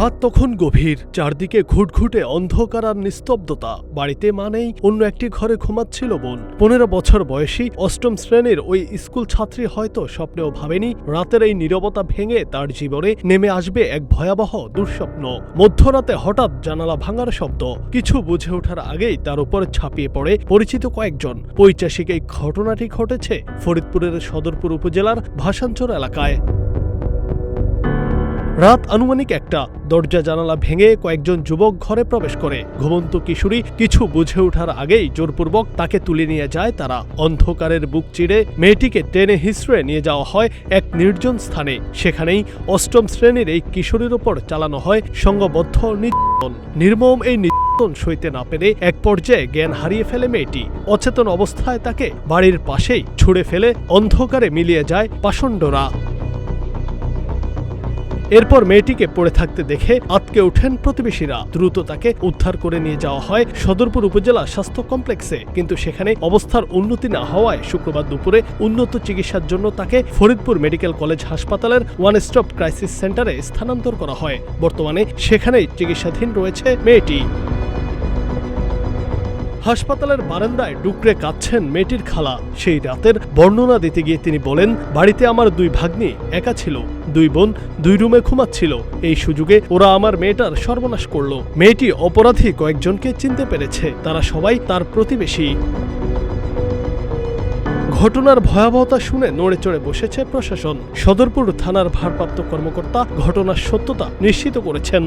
রাত তখন গভীর, চারদিকে ঘুটঘুটে অন্ধকার আর নিস্তব্ধতা। বাড়িতে মানেই অন্য একটি ঘরে ঘুমাচ্ছিল বোন। 15 বছর বয়সী অষ্টম শ্রেণীর ওই স্কুল ছাত্রী হয়তো স্বপ্নেও ভাবেনি রাতের এই নীরবতা ভেঙে তার জীবনে নেমে আসবে এক ভয়াবহ দুঃস্বপ্ন। মধ্যরাতে হঠাৎ জানালা ভাঙার শব্দ। কিছু বুঝে ওঠার আগেই তার উপর ছাপিয়ে পড়ে পরিচিত কয়েকজন। পৈশাচিক এই ঘটনাটি ঘটেছে ফরিদপুরের সদরপুর উপজেলার ভাসানচর এলাকায়। রাত আনুমানিক 1টা। দরজা জানালা ভেঙে কয়েকজন যুবক ঘরে প্রবেশ করে। ঘুমন্ত কিশোরী কিছু বুঝে ওঠার আগেই জোরপূর্বক তাকে তুলে নিয়ে যায় তারা। অন্ধকারের বুক চিরে মেয়েটিকে টেনে হিঁচড়ে নিয়ে যাওয়া হয় এক নির্জন স্থানে। সেখানেই অষ্টম শ্রেণীর এই কিশোরীর ওপর চালানো হয় সংঘবদ্ধ নির্যাতন। নির্মম এই নির্যাতন সইতে না পেরে এক পর্যায়ে জ্ঞান হারিয়ে ফেলে মেয়েটি। অচেতন অবস্থায় তাকে বাড়ির পাশেই ছুঁড়ে ফেলে অন্ধকারে মিলিয়ে যায় পাষণ্ডরা। এরপর মেয়েটিকে পড়ে থাকতে দেখে আতকে ওঠেন প্রতিবেশীরা। দ্রুত তাকে উদ্ধার করে নিয়ে যাওয়া হয় সদরপুর উপজেলা স্বাস্থ্য কমপ্লেক্সে, কিন্তু সেখানে অবস্থার উন্নতি না হওয়ায় শুক্রবার দুপুরে উন্নত চিকিৎসার জন্য তাকে ফরিদপুর মেডিকেল কলেজ হাসপাতালের ওয়ান স্টপ ক্রাইসিস সেন্টারে স্থানান্তর করা হয়। বর্তমানে সেখানেই চিকিৎসাধীন রয়েছে মেয়েটি। হাসপাতালের বারান্দায় ডুকরে কাঁদছেন মেয়েটির খালা। সেই রাতের বর্ণনা দিতে গিয়ে তিনি বলেন, বাড়িতে আমার 2 ভাগ্নি একা ছিল, 2 বোন 2 রুমে ঘুমাচ্ছিল। এই সুযোগে ওরা আমার মেয়েটার সর্বনাশ করলো। মেয়েটি অপরাধী কয়েকজনকে চিনতে পেরেছে, তারা সবাই তার প্রতিবেশী। ঘটনার ভয়াবহতা শুনে নড়ে চড়ে বসেছে প্রশাসন। সদরপুর থানার ভারপ্রাপ্ত কর্মকর্তা ঘটনার সত্যতা নিশ্চিত করেছেন।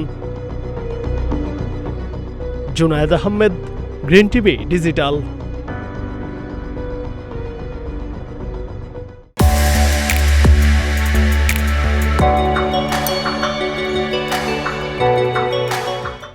Junaid Ahmed, green TV digital.